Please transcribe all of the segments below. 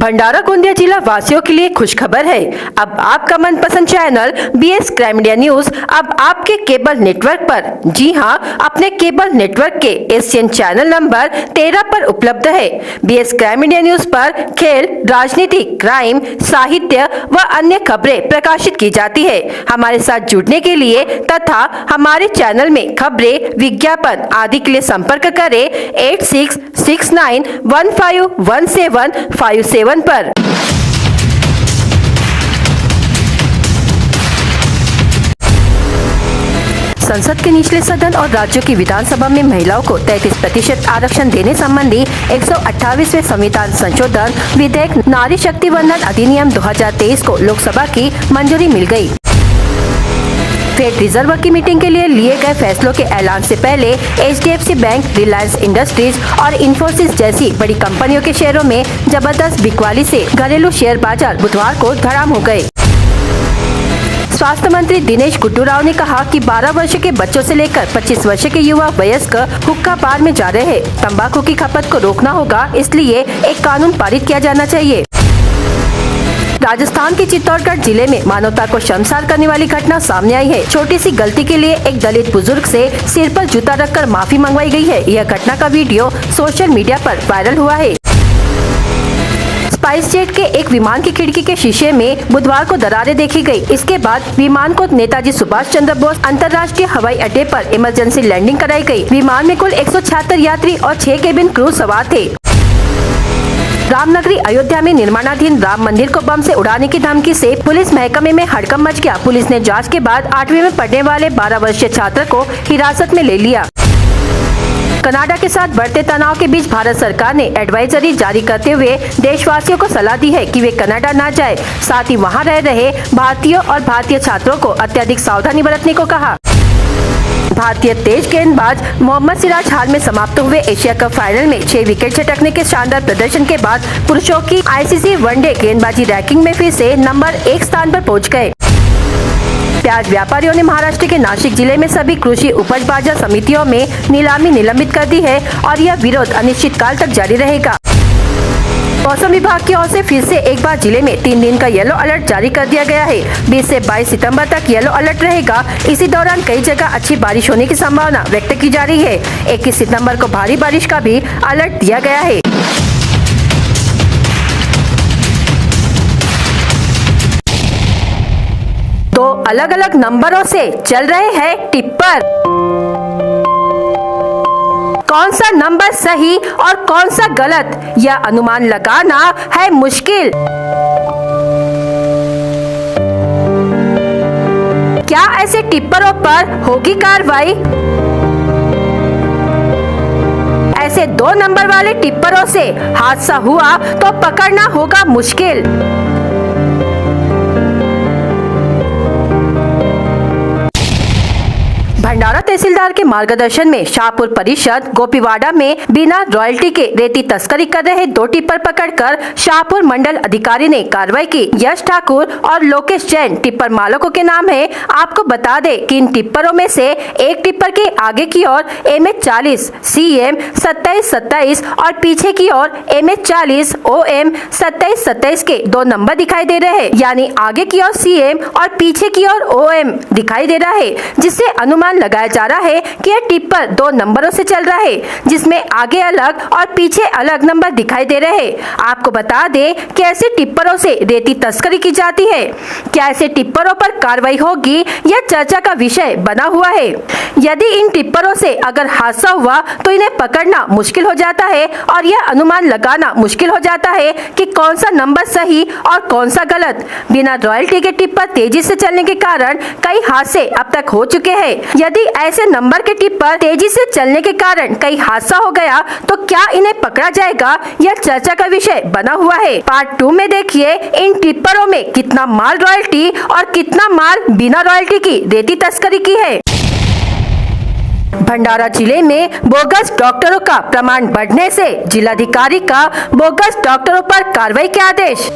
भंडारा गोंदिया जिला वासियों के लिए खुशखबर है। अब आपका मनपसंद channel BS crime India news अब आपके केबल नेटवर्क पर, जी हां, अपने केबल नेटवर्क के एशियन चैनल नंबर 13 पर उपलब्ध है। BS क्राइम इंडिया न्यूज पर खेल, राजनीति, क्राइम, साहित्य व अन्य खबरें प्रकाशित की जाती है। हमारे साथ जुड़ने के लिए तथा हमारे चैनल में खबरें, विज्ञापन आदि के लिए संपर्क करें 8669151757 पर। संसद के निचले सदन और राज्यों की विधानसभा में महिलाओं को 33% आरक्षण देने संबंधी 128वें संविधान संशोधन विधेयक नारी शक्ति वंदन अधिनियम 2023 को लोकसभा की मंजूरी मिल गई। फेड रिजर्व की मीटिंग के लिए लिए गए फैसलों के ऐलान से पहले HDFC बैंक, रिलायंस इंडस्ट्रीज और इंफोसिस जैसी बड़ी कंपनियों के शेयरों में जबरदस्त बिकवाली से घरेलू शेयर बाजार बुधवार को धड़ाम हो गए। स्वास्थ्य मंत्री दिनेश गुड्डू राव ने कहा कि 12 वर्ष के बच्चों से लेकर 25 वर्ष के युवा वयस्क हुक्का बार में जा रहे हैं। तंबाकू की खपत को रोकना होगा, इसलिए एक कानून पारित किया जाना चाहिए। राजस्थान के चित्तौड़गढ़ जिले में मानवता को शर्मसार करने वाली घटना सामने आई है। छोटी सी गलती के लिए एक दलित बुजुर्ग से सिर पर जूता रखकर माफी मंगवाई गई है। यह घटना का वीडियो सोशल मीडिया पर वायरल हुआ है। स्पाइस जेट के एक विमान की खिड़की के शीशे में बुधवार को दरारें देखी गई। इसके बाद विमान को नेताजी सुभाष चंद्र बोस अंतर्राष्ट्रीय हवाई अड्डे पर इमरजेंसी लैंडिंग कराई गई। विमान में कुल 176 यात्री और 6 केबिन क्रू सवार थे। रामनगरी अयोध्या में निर्माणाधीन राम मंदिर को बम से उड़ाने की धमकी से पुलिस महकमे में हड़कंप मच गया। पुलिस ने जांच के बाद 8वीं में पढ़ने वाले 12 वर्षीय छात्र को हिरासत में ले लिया। कनाडा के साथ बढ़ते तनाव के बीच भारत सरकार ने एडवाइजरी जारी करते हुए देशवासियों को सलाह दी है कि वे कनाडा न जाएं। साथ ही वहां रह रहे भारतीयों और भारतीय छात्रों को अत्यधिक सावधानी बरतने को कहा। भारतीय तेज गेंदबाज मोहम्मद सिराज हाल में समाप्त हुए एशिया कप फाइनल में 6 विकेट झटकने के शानदार प्रदर्शन के बाद पुरुषों की ICC वनडे गेंदबाजी रैंकिंग में फिर से नंबर 1 स्थान पर पहुंच गए। प्याज व्यापारियों ने महाराष्ट्र के नासिक जिले में सभी कृषि उपज बाजार समितियों में नीलामी निलंबित कर दी है और यह विरोध अनिश्चित काल तक जारी रहेगा। मौसम विभाग की ओर से फिर से एक बार जिले में 3 दिन का येलो अलर्ट जारी कर दिया गया है। 20 से 22 सितंबर तक येलो अलर्ट रहेगा। इसी दौरान कई जगह अच्छी बारिश होने की संभावना व्यक्त की जा रही है। 21 सितंबर को भारी बारिश का भी अलर्ट दिया गया है। तो अलग अलग नंबरों से चल रहे हैं टिप्पर। कौन सा नंबर सही और कौन सा गलत, यह अनुमान लगाना है मुश्किल। क्या ऐसे टिप्परों पर होगी कार्रवाई? ऐसे 2 नंबर वाले टिप्परों से हादसा हुआ तो पकड़ना होगा मुश्किल। भंडारा तहसीलदार के मार्गदर्शन में शाहपुर परिषद गोपीवाड़ा में बिना रॉयल्टी के रेती तस्करी कर रहे 2 टिप्पर पकड़कर शाहपुर मंडल अधिकारी ने कार्रवाई की। यश ठाकुर और लोकेश जैन टिप्पर मालकों के नाम है। आपको बता दें कि इन टिप्परों में से एक टिप्पर के आगे की ओर MH40 CM 2727 और पीछे की ओर MH40 OM 2727 के 2 नंबर दिखाई दे रहे हैं। यानी आगे की ओर CM और पीछे की ओर OM दिखाई दे रहा है, जिससे अनुमान लगाया जा रहा है कि यह टिप्पर 2 नंबरों से चल रहा है, जिसमें आगे अलग और पीछे अलग नंबर दिखाई दे रहे हैं। आपको बता दें कि ऐसे टिप्परों से रेती तस्करी की जाती है। क्या ऐसे टिप्परों पर कार्रवाई होगी, यह चर्चा का विषय बना हुआ है। यदि इन टिप्परों से अगर हादसा हुआ तो इन्हें पकड़ना मुश्किल हो जाता है और यह अनुमान लगाना मुश्किल हो जाता है कि कौन सा नंबर सही और कौन सा गलत। बिना रॉयल्टी के टिप्पर तेजी से चलने के कारण कई हादसे अब तक हो चुके हैं। यदि ऐसे नंबर के टिप्पर तेजी से चलने के कारण कई हादसा हो गया तो क्या इन्हें पकड़ा जाएगा, यह चर्चा का विषय बना हुआ है। पार्ट 2 में देखिए इन टिप्परों में कितना माल रॉयल्टी और कितना माल बिना रॉयल्टी की रेती तस्करी की है। भंडारा जिले में बोगस डॉक्टरों का प्रमाण बढ़ने से जिलाधिकारी का बोगस डॉक्टरों पर कार्रवाई के आदेश।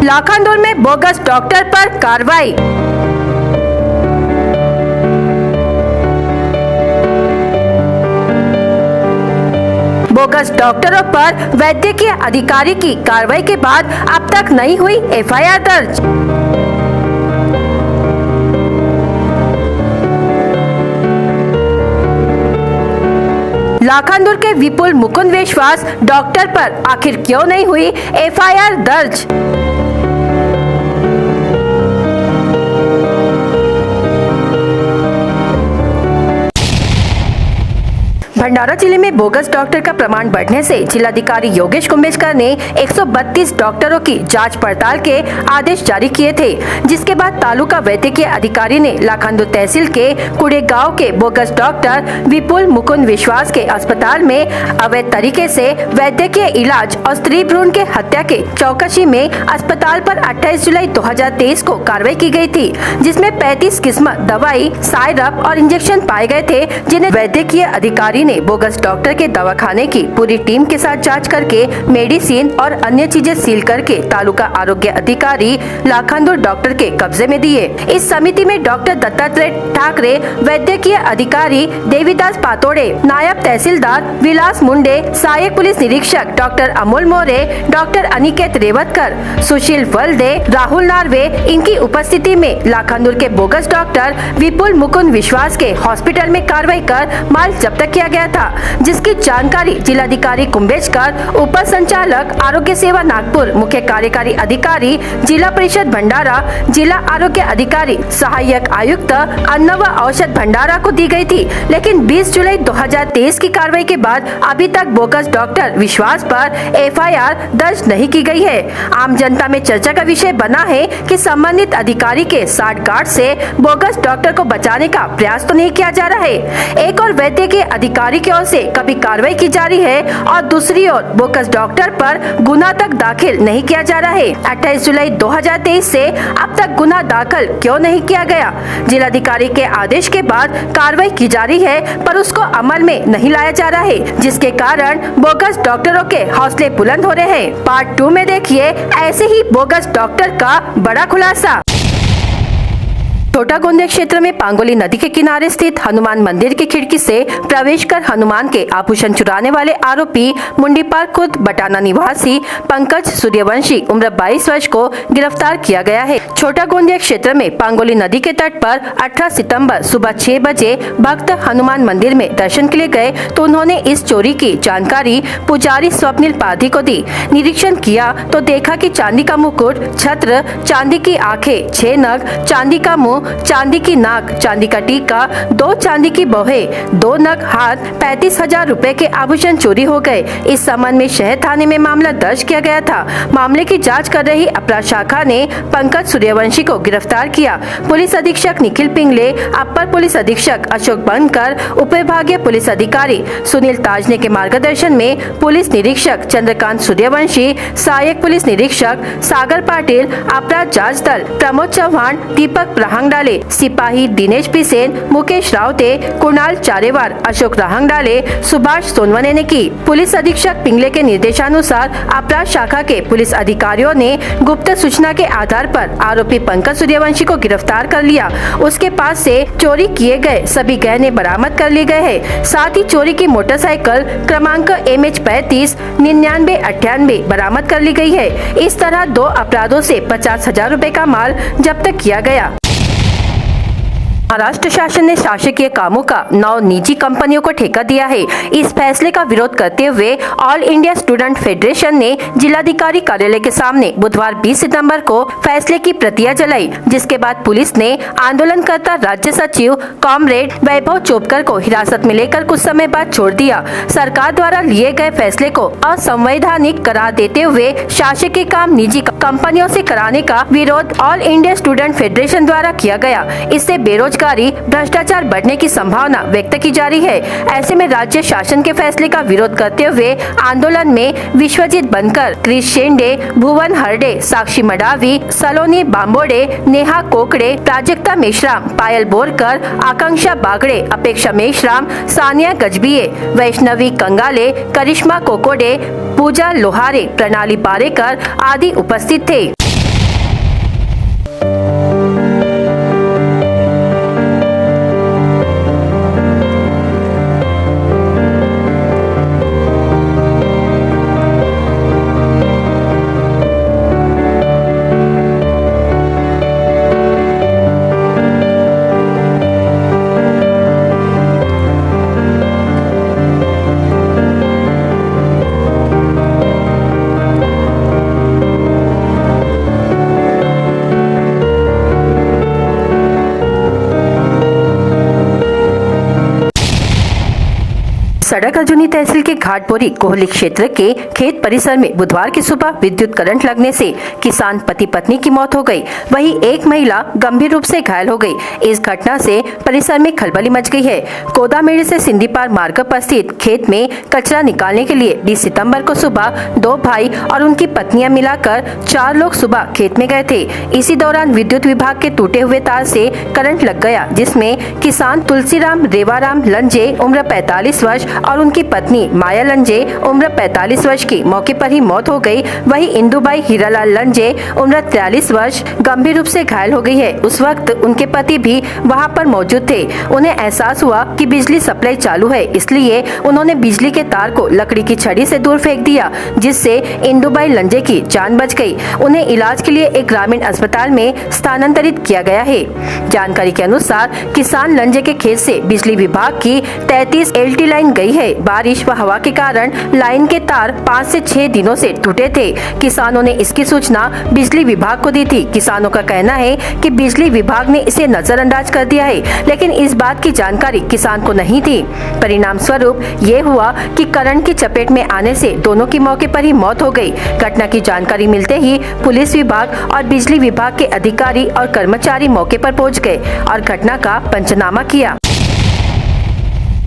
लाखांदूर में बोगस डॉक्टर पर कार्रवाई। बोगस डॉक्टरों पर वैद्यकीय अधिकारी की कार्रवाई के बाद अब तक नहीं हुई एफआईआर दर्ज। लाखांदूर के विपुल मुकुंद विश्वास डॉक्टर पर आखिर क्यों नहीं हुई एफआईआर दर्ज। भंडारा जिले में बोगस डॉक्टर का प्रमाण बढ़ने से जिलाधिकारी योगेश कुंभेजकर ने 132 डॉक्टरों की जांच पड़ताल के आदेश जारी किए थे, जिसके बाद तालुका वैद्यकीय अधिकारी ने लाखांदूर तहसील के कुड़े गांव के बोगस डॉक्टर विपुल मुकुंद विश्वास के अस्पताल में अवैध तरीके से वैद्यकीय इलाज और स्त्री भ्रूण के हत्या के चौकसी में अस्पताल पर 28 जुलाई 2023 को कार्रवाई की गई थी, जिसमें 35 किस्म दवाई, साइरप और इंजेक्शन पाए गए थे, जिन्हें वैद्यकीय अधिकारी ने बोगस डॉक्टर के दवाखाने की पूरी टीम के साथ जांच करके मेडिसिन और अन्य चीजें सील करके तालुका आरोग्य अधिकारी लाखांदूर डॉक्टर के कब्जे में दिए। इस समिति में डॉक्टर दत्तात्रेय ठाकरे, वैद्यकीय अधिकारी देवीदास पातोड़े, नायब तहसीलदार विलास मुंडे, सहायक पुलिस निरीक्षक डॉक्टर अमोल मोरे, डॉक्टर अनिकेत रेवतकर, सुशील वल्दे, राहुल नार्वे, इनकी उपस्थिति में लाखांदूर के बोगस डॉक्टर विपुल मुकुंद विश्वास के हॉस्पिटल में कार्रवाई कर माल जब्त किया गया था, जिसकी जानकारी जिलाधिकारी कुंभेजकर, उप संचालक आरोग्य सेवा नागपुर, मुख्य कार्यकारी अधिकारी जिला परिषद भंडारा, जिला आरोग्य अधिकारी, सहायक आयुक्त अन्न व औषध भंडारा को दी गई थी। लेकिन 20 जुलाई 2023 की कार्रवाई के बाद अभी तक बोगस डॉक्टर विश्वास पर एफआईआर दर्ज नहीं की गई है। आम जनता में चर्चा का विषय बना है कि संबंधित अधिकारी के साठगांठ से बोगस डॉक्टर को बचाने का प्रयास तो नहीं किया जा रहा है। एक और वैद्यकीय अधिकारी की ओर से कभी कार्रवाई की जा रही है और दूसरी ओर बोगस डॉक्टर पर गुना तक दाखिल नहीं किया जा रहा है। 28 जुलाई 2023 से अब तक गुना दाखिल क्यों नहीं किया गया? जिलाधिकारी के आदेश के बाद कार्रवाई की जा रही है, पर उसको अमल में नहीं लाया जा रहा है, जिसके कारण बोगस डॉक्टरों के हौसले बुलंद हो रहे हैं। पार्ट 2 में देखिए ऐसे ही बोगस डॉक्टर का बड़ा खुलासा। छोटा गोंदिया क्षेत्र में पांगोली नदी के किनारे स्थित हनुमान मंदिर की खिड़की से प्रवेश कर हनुमान के आभूषण चुराने वाले आरोपी मुंडीपार खुर्द बटाना निवासी पंकज सूर्यवंशी उम्र 22 वर्ष को गिरफ्तार किया गया है। छोटा गोंदिया क्षेत्र में पांगोली नदी के तट पर 18 सितंबर सुबह 6 बजे भक्त हनुमान मंदिर में दर्शन के लिए गए तो उन्होंने इस चोरी की जानकारी पुजारी स्वप्निल पाधी को दी। निरीक्षण किया तो देखा कि चांदी का मुकुट, छत्र, चांदी की आंखें, 6 नग, चांदी का मुंह, चांदी की नाक, चांदी का टीका, 2 चांदी की बौहे, 2 नग हाथ, 35,000 रुपए के आभूषण चोरी हो गए। इस संबंध में शहर थाने में मामला दर्ज किया गया था। मामले की जांच कर रही अपराध शाखा ने पंकज सूर्यवंशी को गिरफ्तार किया। पुलिस अधीक्षक निखिल पिंगले, अपर पुलिस अधीक्षक अशोक बनकर, उप विभागीय पुलिस अधिकारी सुनील ताजने के मार्गदर्शन में पुलिस निरीक्षक चंद्रकांत सूर्यवंशी, सहायक पुलिस निरीक्षक सागर पाटिल, अपराध जांच दल प्रमोद चौहान, दीपक रहांगडाले, सिपाही दिनेश पिसेन, मुकेश रावते, कुणाल चारेवार, अशोक रहांगडाले, सुभाष सोनवने ने की। पुलिस अधीक्षक पिंगले के निर्देशानुसार अपराध शाखा के पुलिस अधिकारियों ने गुप्त सूचना के आधार पर आरोपी पंकज सूर्यवंशी को गिरफ्तार कर लिया। उसके पास से चोरी किए गए सभी गहने बरामद कर लिए गए हैं। साथ ही चोरी की मोटरसाइकिल क्रमांक MH 35 9998 बरामद कर ली गई है। इस तरह 2 अपराधों से 50,000 रुपए का माल जब्त किया गया। महाराष्ट्र शासन ने शासकीय कामों का 9 निजी कंपनियों को ठेका दिया है। इस फैसले का विरोध करते हुए ऑल इंडिया स्टूडेंट फेडरेशन ने जिलाधिकारी कार्यालय के सामने बुधवार 20 सितंबर को फैसले की प्रतियां जलाई, जिसके बाद पुलिस ने आंदोलनकर्ता राज्य सचिव कॉमरेड वैभव चोपकर को हिरासत में लेकर कुछ समय बाद छोड़ दिया। सरकार द्वारा लिए गए फैसले को असंवैधानिक करार देते हुए शासकीय काम निजी कंपनियों से कराने का विरोध ऑल इंडिया स्टूडेंट फेडरेशन द्वारा किया गया। इससे बेरोजगारी, भ्रष्टाचार बढ़ने की संभावना व्यक्त की जा रही है। ऐसे में राज्य शासन के फैसले का विरोध करते हुए आंदोलन में विश्वजीत बनकर, क्रिश शेंडे, भुवन हरडे, साक्षी मडावी, सलोनी बांबोडे, नेहा कोकड़े, प्राजक्ता मेश्राम, पायल बोरकर, आकांक्षा बागड़े, अपेक्षा मेश्राम, सानिया गजबिये, वैष्णवी कंगाले, करिश्मा कोकोडे, पूजा लोहारे, प्रणाली पारेकर आदि उपस्थित थे। सड़क अर्जुनी तहसील के घाटबोरी कोहली क्षेत्र के खेत परिसर में बुधवार की सुबह विद्युत करंट लगने से किसान पति पत्नी की मौत हो गई, वहीं एक महिला गंभीर रूप से घायल हो गई। इस घटना से परिसर में खलबली मच गई है। कोदामेड़ी से सिंदीपार मार्ग पर स्थित खेत में कचरा निकालने के लिए 20 सितंबर को सुबह 2 भाई और उनकी पत्नियां मिलाकर 4 लोग सुबह खेत में गए थे। इसी दौरान विद्युत विभाग के टूटे हुए तार से करंट लग गया, जिसमें किसान तुलसीराम रेवाराम लंजे उम्र 45 वर्ष और उनकी पत्नी माया लंजे उम्र 45 वर्ष की मौके पर ही मौत हो गई। वहीं इंदुबाई हीरालाल लंजे उम्र 43 वर्ष गंभीर रूप से घायल हो गई है। उस वक्त उनके पति भी वहां पर मौजूद थे। उन्हें एहसास हुआ कि बिजली सप्लाई चालू है, इसलिए उन्होंने बिजली के तार को लकड़ी की छड़ी से दूर फेंक दिया, जिससे इंदुबाई लंजे की जान बच गई। उन्हें इलाज के लिए एक ग्रामीण अस्पताल में स्थानांतरित किया गया है। जानकारी के अनुसार किसान लंजे के खेत से बिजली विभाग की 33 LT लाइन गई है। बारिश व हवा के कारण लाइन के तार 5 से 6 दिनों से टूटे थे। किसानों ने इसकी सूचना बिजली विभाग को दी थी। किसानों का कहना है कि बिजली विभाग ने इसे नजरअंदाज कर दिया है, लेकिन इस बात की जानकारी किसान को नहीं थी। परिणाम स्वरूप ये हुआ कि करंट की चपेट में आने से दोनों की मौके पर ही मौत हो गई। घटना की जानकारी मिलते ही पुलिस विभाग और बिजली विभाग के अधिकारी और कर्मचारी मौके पर पहुंच गए और घटना का पंचनामा किया।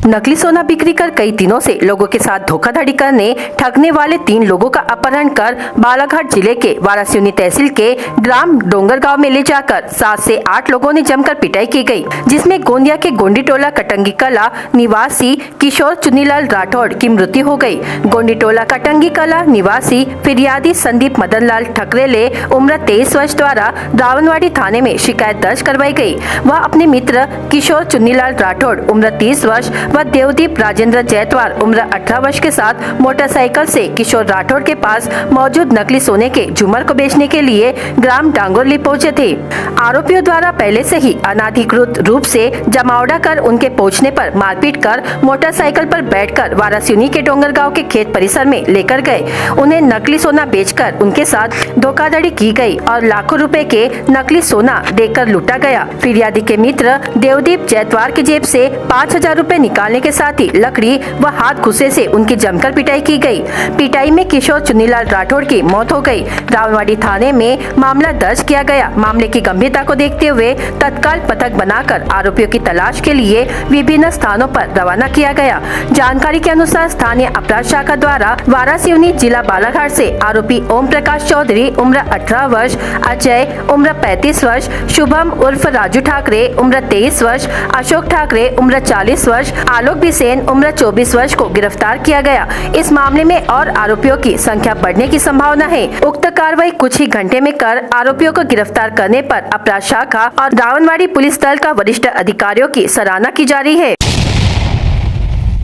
नकली सोना बिक्री कर कई दिनों से लोगों के साथ धोखाधड़ी करने ठगने वाले 3 लोगों का अपहरण कर बालाघाट जिले के वारासिवनी तहसील के ग्राम डोंगरगांव में ले जाकर 7 से 8 लोगों ने जमकर पिटाई की गई, जिसमें गोंदिया के गोंडीटोला कटंगी कला निवासी किशोर चुन्नीलाल राठौड़ की मृत्यु हो गई। गोंडीटोला कटंगी कला निवासी फिरियादी संदीप मदनलाल ठकरेले उम्र 23 वर्ष द्वारा रावणवाड़ी थाने में शिकायत दर्ज करवाई गई। वह अपने मित्र किशोर चुन्नीलाल राठौड़ उम्र 30 वर्ष व देवदीप राजेंद्र जैतवार उम्र 18 वर्ष के साथ मोटरसाइकिल से किशोर राठौड़ के पास मौजूद नकली सोने के झूमर को बेचने के लिए ग्राम डांगोरली पहुंचे थे। आरोपियों द्वारा पहले से ही अनाधिकृत रूप से जमावड़ा कर उनके पहुंचने पर मारपीट कर मोटरसाइकिल पर बैठकर वारासिवनी के डोंगरगांव के खेत परिसर में लेकर गए। उन्हें नकली सोना बेचकर उनके साथ धोखाधड़ी की गई और लाखों रुपए के नकली सोना देकर लूटा गया। फिरियादी के मित्र देवदीप जैतवार की जेब से 5,000 रुपए निकालने के साथ ही लकड़ी व हाथ घुसे से उनकी जमकर पिटाई की गई। पिटाई में किशोर चुन्नीलाल राठौड़ की मौत हो गई। रावणवाड़ी थाने में मामला दर्ज किया गया। मामले की गंभीरता को देखते हुए तत्काल पथक बनाकर आरोपियों की तलाश के लिए विभिन्न स्थानों पर रवाना किया गया। जानकारी के अनुसार स्थानीय अपराध शाखा द्वारा वारासिवनी जिला बालाघाट से आरोपी ओम प्रकाश चौधरी उम्र 18 वर्ष, अजय उम्र 35 वर्ष, शुभम उर्फ राजू ठाकरे उम्र 23 वर्ष, अशोक ठाकरे उम्र 40 वर्ष, आलोक बिसेन उम्र 24 वर्ष को गिरफ्तार किया गया। इस मामले में और आरोपियों की संख्या बढ़ने की संभावना है। उक्त कार्रवाई कुछ ही घंटे में कर आरोपियों को गिरफ्तार करने पर अपराध शाखा और रावणवाड़ी पुलिस दल का वरिष्ठ अधिकारियों की सराहना की जा रही है।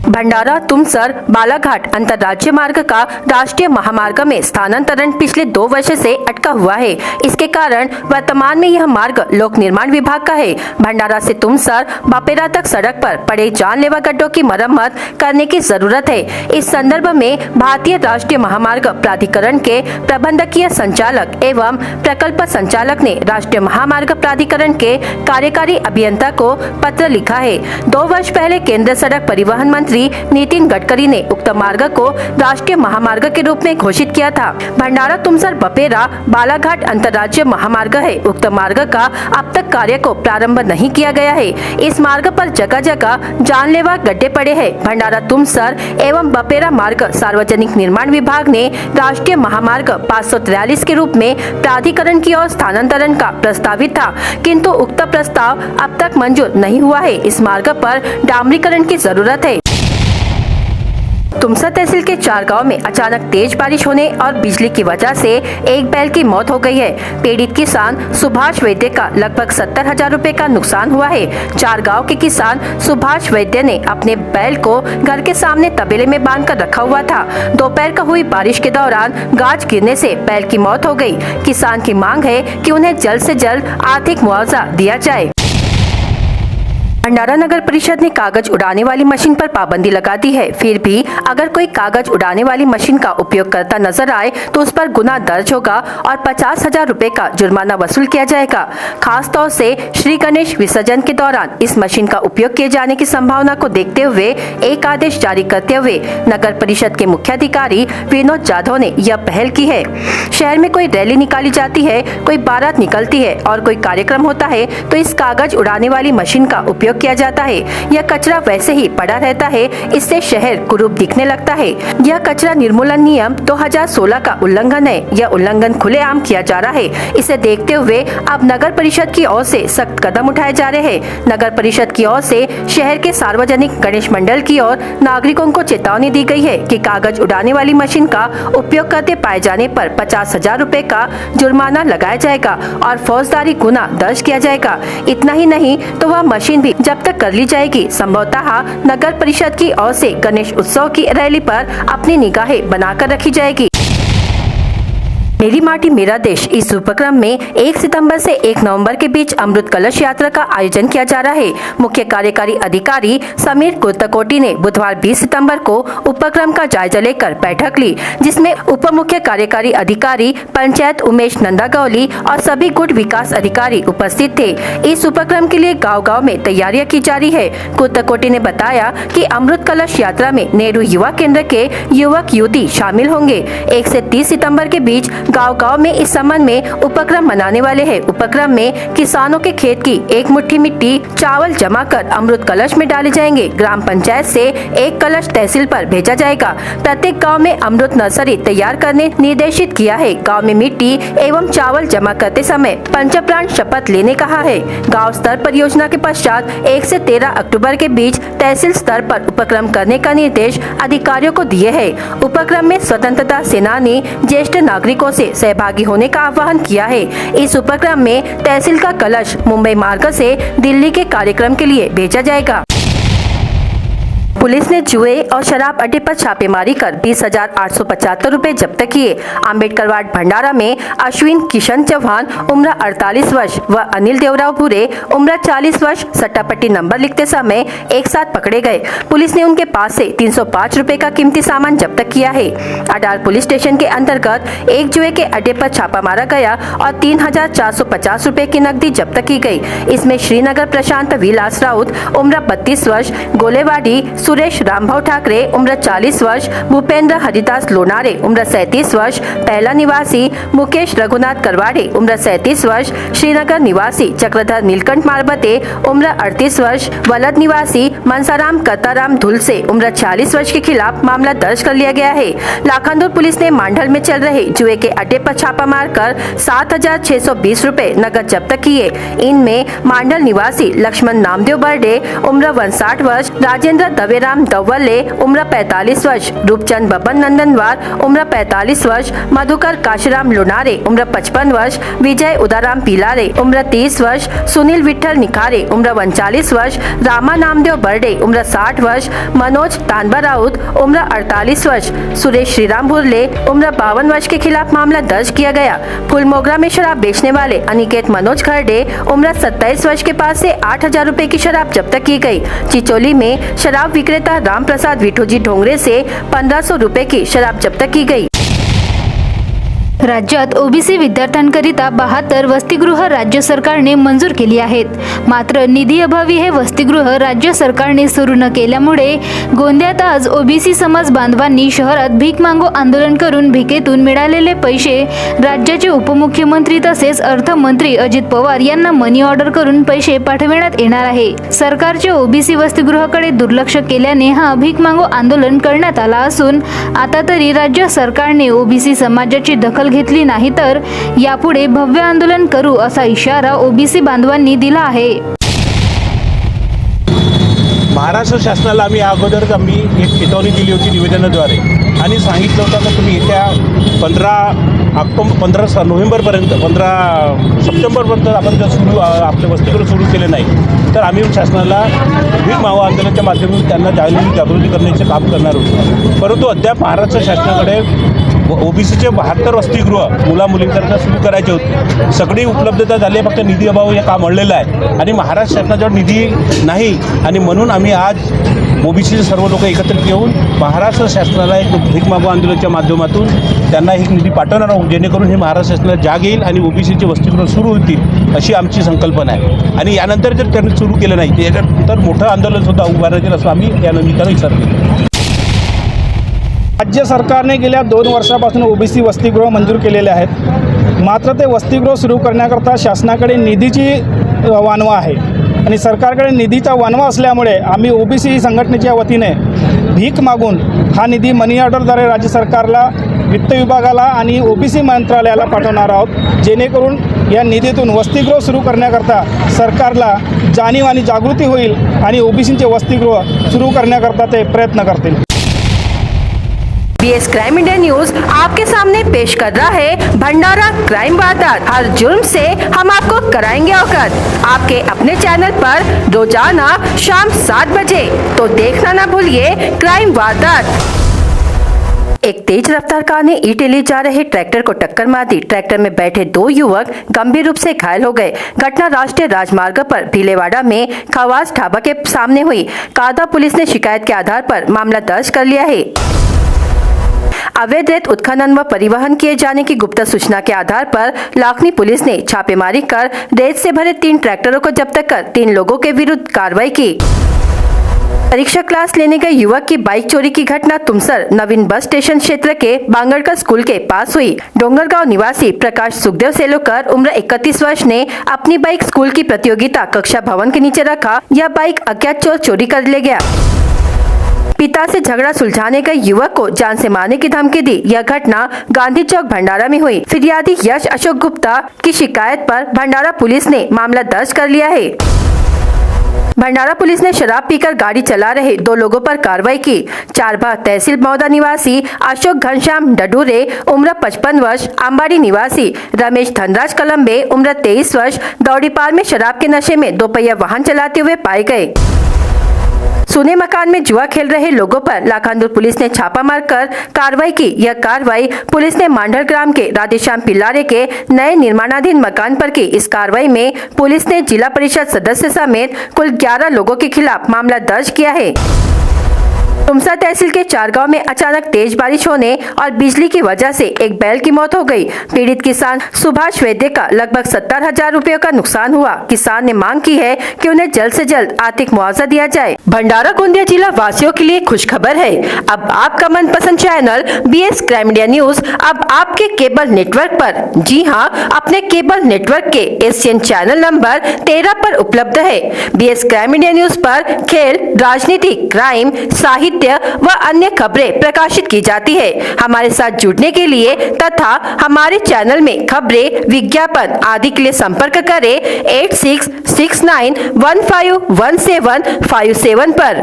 भंडारा तुमसर बालाघाट अंतर्राज्यीय मार्ग का राष्ट्रीय महामार्ग में स्थानांतरण पिछले 2 वर्ष से अटका हुआ है। इसके कारण वर्तमान में यह मार्ग लोक निर्माण विभाग का है। भंडारा से तुमसर बापेरा तक सड़क पर पड़े जानलेवा गड्ढों की मरम्मत करने की जरूरत है। इस संदर्भ में भारतीय राष्ट्रीय महामार्ग प्राधिकरण के प्रबंधकीय संचालक एवं प्रकल्प संचालक ने राष्ट्रीय महामार्ग प्राधिकरण के कार्यकारी अभियंता को पत्र लिखा है। 2 वर्ष पहले केंद्र सड़क परिवहन मंत्री नितिन गडकरी ने उक्त मार्ग को राष्ट्रीय महामार्ग के रूप में घोषित किया था। भंडारा तुमसर बपेरा बालाघाट अंतर्राज्यीय महामार्ग है। उक्त मार्ग का अब तक कार्य को प्रारंभ नहीं किया गया है। इस मार्ग पर जगह जगह जानलेवा गड्ढे पड़े हैं। भंडारा तुमसर एवं बपेरा मार्ग सार्वजनिक निर्माण विभाग ने राष्ट्रीय महामार्ग 543 के रूप में प्राधिकरण की ओर स्थानांतरण का प्रस्तावित था, किंतु उक्त प्रस्ताव अब तक मंजूर नहीं हुआ है। इस मार्ग पर डामरीकरण की जरूरत है। तुमसर तहसील के 4 गांव में अचानक तेज बारिश होने और बिजली की वजह से एक बैल की मौत हो गई है। पीड़ित किसान सुभाष वैद्य का लगभग 70,000 रुपए का नुकसान हुआ है। 4 गांव के किसान सुभाष वैद्य ने अपने बैल को घर के सामने तबेले में बांधकर रखा हुआ था। दोपहर को हुई बारिश के दौरान गाज गिरने से बैल की मौत हो गई। किसान की मांग है कि उन्हें जल्द से जल्द आर्थिक मुआवजा दिया जाए। भंडारा नगर परिषद ने कागज उड़ाने वाली मशीन पर पाबंदी लगा दी है। फिर भी अगर कोई कागज उड़ाने वाली मशीन का उपयोग करता नजर आए तो उस पर गुना दर्ज होगा और 50,000 रुपए का जुर्माना वसूल किया जाएगा। खास तौर से श्री गणेश विसर्जन के दौरान इस मशीन का उपयोग किए जाने की संभावना को देखते हुए एक आदेश जारी करते हुए नगर परिषद के मुख्याधिकारी विनोद जाधव ने यह पहल की है। शहर में कोई रैली निकाली जाती है, कोई बारात निकलती है और कोई कार्यक्रम होता है तो इस कागज उड़ाने वाली मशीन का उपयोग किया जाता है। यह कचरा वैसे ही पड़ा रहता है, इससे शहर कुरूप दिखने लगता है। यह कचरा निर्मूलन नियम 2016 का उल्लंघन है। यह उल्लंघन खुलेआम किया जा रहा है। इसे देखते हुए अब नगर परिषद की ओर से सख्त कदम उठाए जा रहे हैं। नगर परिषद की ओर से शहर के सार्वजनिक गणेश मंडल की ओर नागरिकों को चेतावनी दी गई है कि कागज उड़ाने वाली मशीन का उपयोग करते पाए जाने पर 50,000 रुपए का जुर्माना लगाया जाएगा और फौजदारी गुना दर्ज किया जाएगा। इतना ही नहीं तो वह मशीन भी जब्त कर ली जाएगी। संभवतः नगर परिषद की ओर से गणेश उत्सव की रैली पर अपनी निगाहें बनाकर रखी जाएगी। मेरी माटी मेरा देश इस उपक्रम में 1 सितंबर से 1 नवंबर के बीच अमृत कलश यात्रा का आयोजन किया जा रहा है। मुख्य कार्यकारी अधिकारी समीर कुर्तकोटी ने बुधवार 20 सितंबर को उपक्रम का जायजा लेकर बैठक ली, जिसमें उप मुख्य कार्यकारी अधिकारी पंचायत उमेश नंदागौली और सभी गुट विकास अधिकारी उपस्थित थे। इस उपक्रम के लिए गाँव-गाँव में तैयारियां की जा रही है। कुर्तकोटी ने बताया कि अमृत कलश यात्रा में नेहरू युवा केंद्र के युवक युवती शामिल होंगे। 1 से 30 सितम्बर के बीच गांव-गांव में इस संबंध में उपक्रम मनाने वाले हैं। उपक्रम में किसानों के खेत की एक मुट्ठी मिट्टी चावल जमा कर अमृत कलश में डाले जाएंगे। ग्राम पंचायत से एक कलश तहसील पर भेजा जाएगा। प्रत्येक गांव में अमृत नर्सरी तैयार करने निर्देशित किया है। गांव में मिट्टी एवं चावल जमा करते समय पंचप्राण शपथ लेने कहा है। गाँव स्तर पर योजना के पश्चात 1 से 13 अक्टूबर के बीच तहसील स्तर पर उपक्रम करने का निर्देश अधिकारियों को दिए है। उपक्रम में स्वतंत्रता सेनानी ज्येष्ठ नागरिकों से सहभागी होने का आह्वान किया है। इस उपक्रम में तहसील का कलश मुंबई मार्ग से दिल्ली के कार्यक्रम के लिए भेजा जाएगा। पुलिस ने जुए और शराब अड्डे पर छापेमारी कर 20,875 रुपए जब्त किए। अम्बेडकर वार्ड भंडारा में अश्विन किशन चौहान उम्र 48 वर्ष व अनिल देवराव भूरे उम्र 40 वर्ष सट्टापट्टी नंबर लिखते समय एक साथ पकड़े गए। पुलिस ने उनके पास से 305 रुपए का कीमती सामान जब्त किया है। अडार पुलिस स्टेशन के अंतर्गत एक जुए के अड्डे पर छापा मारा गया और 3,450 रुपए की नकदी जब्त की गई। इसमें श्रीनगर प्रशांत विलास राउत उम्र 32 वर्ष, गोलेवाड़ी सुरेश रामभाव ठाकरे उम्र 40 वर्ष, भूपेंद्र हरिदास लोनारे उम्र 37 वर्ष, पहला निवासी मुकेश रघुनाथ करवाड़े उम्र 37 वर्ष, श्रीनगर निवासी चक्रधर नीलकंठ मारबते उम्र 38 वर्ष, वलद निवासी मनसाराम कताराम धुलसे उम्र 46 वर्ष के खिलाफ मामला दर्ज कर लिया गया है। लाखांदूर पुलिस ने मांडल में चल रहे जुए के अड्डे पर छापा मारकर 7,620 रुपए नकद जब्त किए। इनमें मांडल निवासी लक्ष्मण नामदेव बर्डे उम्र 59 वर्ष, राजेंद्र दवेराम दव्वले उम्र 45 वर्ष, रूपचंद बबन नंदनवार उम्र 45 वर्ष, मधुकर काशीराम लोनारे उम्र 55 वर्ष, विजय उदाराम पिलारे उम्र 30 वर्ष, सुनील विठल निखारे उम्र 39 वर्ष, रामा नामदेव बर्डे उम्र 60 वर्ष, मनोज तानबा राउत उम्र 48 वर्ष, सुरेश श्रीराम भुरले उम्र 52 वर्ष के खिलाफ मामला दर्ज किया गया। फुलमोगरा में शराब बेचने वाले अनिकेत मनोज खरडे उम्र 27 वर्ष के पास से 8,000 रुपए की शराब जब्त की गई। चिचोली में शराब विक्रेता राम प्रसाद विठोजी ढोंगरे से 1,500 रुपए की शराब जब्त की गई। राज्यात ओबीसी विद्यार्थ्यांकरिता 72 वसतिगृह राज्य सरकारने मंजूर केली आहेत। मात्र निधी अभावी हे वसतिगृह राज्य सरकारने सुरू न केल्यामुळे गोंदियात आज ओबीसी समाज बांधवांनी शहरात भीक मागो आंदोलन करून भिकेतून मिळालेले पैसे राज्याचे उपमुख्यमंत्री तसेच अर्थमंत्री अजित पवार यांना मनी ऑर्डर करून पैसे पाठविण्यात येणार आहे। सरकारचे ओबीसी वसतिगृहाकडे दुर्लक्ष केल्याने हा भीक मागो आंदोलन करण्यात आला असून आता तरी राज्य सरकारने ओबीसी समाजाची दखल घेतली नाही तर यापुढे भव्य आंदोलन करू असा इशारा ओबीसी बांधवांनी दिला आहे। महाराष्ट्र शासनाला आम्ही अगोदरच एक चेतावणी दिली होती निवेदनाद्वारे आणि सांगितलं होतं की तुम्ही येत्या 15 नोव्हेंबरपर्यंत 15 सप्टेंबरपर्यंत आपण जर आपल्या वसतिगृह सुरू केले नाही तर आम्ही शासनाला भीक मागो आंदोलनाच्या माध्यमातून त्यांना जागृती करण्याचे काम करणार होतो। परंतु अद्याप महाराष्ट्र शासनाकडे ओबीसीचे 72 वसतिगृह मुला मुलींकरता सुरू करायचे होते. सगळी उपलब्धता झाली आहे, फक्त निधी अभाव हे काम अडलेलं आहे आणि महाराष्ट्र शासनाजवळ निधी नाही. आणि म्हणून आम्ही आज ओबीसीचे सर्व लोक एकत्रित येऊन महाराष्ट्र शासनाला एक भीक मागो आंदोलनाच्या माध्यमातून त्यांना एक निधी पाठवणार आहोत, जेणेकरून हे महाराष्ट्र शासनाला जाग येईल आणि ओबीसीचे वसतिगृह सुरू होतील अशी आमची संकल्पना आहे. आणि यानंतर जर त्यांनी सुरू केलं नाही तर याच्यानंतर मोठं आंदोलनसुद्धा उभारण्यात येईल असं आम्ही या निमित्तानं विचारतो. राज्य सरकारने गेल्या 2 वर्षापासून ओबीसी वसतिगृह मंजूर केलेले आहेत. मात्र ते वसतिगृह सुरू करण्याकरता शासनाकडे निधीची वानवा आहे आणि सरकारकडे निधीचा वानवा असल्यामुळे आम्ही ओबीसी संघटनेच्या वतीने भीक मागून हा निधी मनी ऑर्डरद्वारे राज्य सरकारला, वित्त विभागाला आणि ओबीसी मंत्रालयाला पाठवणार आहोत, जेणेकरून या निधीतून वसतिगृह सुरू करण्याकरता सरकारला जाणीव आणि जागृती होईल आणि ओबीसींचे वसतिगृह सुरू करण्याकरता ते प्रयत्न करतील. BS क्राइम इंडिया न्यूज आपके सामने पेश कर रहा है भंडारा क्राइम वारदात। हर जुर्म से हम आपको कराएंगे अवगत। आपके अपने चैनल पर रोजाना शाम 7 बजे, तो देखना ना भूलिए क्राइम वारदात। एक तेज रफ्तार कार ने ईंट ले जा रहे ट्रैक्टर को टक्कर मार दी। ट्रैक्टर में बैठे 2 युवक गंभीर रूप से घायल हो गए। घटना राष्ट्रीय राजमार्ग पर भीलेवाड़ा में खवास ढाबा के सामने हुई। कादा पुलिस ने शिकायत के आधार पर मामला दर्ज कर लिया है। अवैध रेत उत्खनन व परिवहन किए जाने की गुप्त सूचना के आधार पर लाखनी पुलिस ने छापेमारी कर रेत से भरे 3 ट्रैक्टरों को जब्त कर 3 लोगों के विरुद्ध कार्रवाई की। परीक्षा क्लास लेने गए युवक की बाइक चोरी की घटना तुमसर नवीन बस स्टेशन क्षेत्र के बांगड़कर स्कूल के पास हुई। डोंगरगांव निवासी प्रकाश सुखदेव सेलोकर उम्र 31 वर्ष ने अपनी बाइक स्कूल की प्रतियोगिता कक्षा भवन के नीचे रखा। यह बाइक अज्ञात चोर चोरी कर ले गया। पिता से झगड़ा सुलझाने गए युवक को जान से मारने की धमकी दी। यह घटना गांधी चौक भंडारा में हुई। फिरियादी यश अशोक गुप्ता की शिकायत पर भंडारा पुलिस ने मामला दर्ज कर लिया है। भंडारा पुलिस ने शराब पीकर गाड़ी चला रहे 2 लोगों पर कार्रवाई की। चारबाग तहसील मौदा निवासी अशोक घनश्याम डडूरे उम्र 55 वर्ष, अंबाड़ी निवासी रमेश धनराज कलम्बे उम्र 23 वर्ष दौड़ीपार में शराब के नशे में 2 पहिया वाहन चलाते हुए पाए गए। सुने मकान में जुआ खेल रहे लोगों पर लाखांदूर पुलिस ने छापा मारकर कार्रवाई की। यह कार्रवाई पुलिस ने मांडल ग्राम के राधेश्याम पिल्लारे के नए निर्माणाधीन मकान पर की। इस कार्रवाई में पुलिस ने जिला परिषद सदस्य समेत कुल 11 लोगों के खिलाफ मामला दर्ज किया है। तुमसा तहसील के 4 गांव में अचानक तेज बारिश होने और बिजली की वजह से एक बैल की मौत हो गई। पीड़ित किसान सुभाष वैद्य का लगभग 70,000 रुपयों का नुकसान हुआ। किसान ने मांग की है कि उन्हें जल्द से जल्द आर्थिक मुआवजा दिया जाए। भंडारा गोंदिया जिला वासियों के लिए खुशखबर है। अब आपका मनपसंद channel BS crime India news अब आपके केबल नेटवर्क पर, जी हाँ, अपने केबल नेटवर्क के एशियन चैनल नंबर 13 पर उपलब्ध है। BS क्राइम इंडिया न्यूज पर खेल, राजनीति, क्राइम, साहित्य व अन्य खबरें प्रकाशित की जाती है। हमारे साथ जुड़ने के लिए तथा हमारे चैनल में खबरें, विज्ञापन आदि के लिए संपर्क करें 8669151757 पर।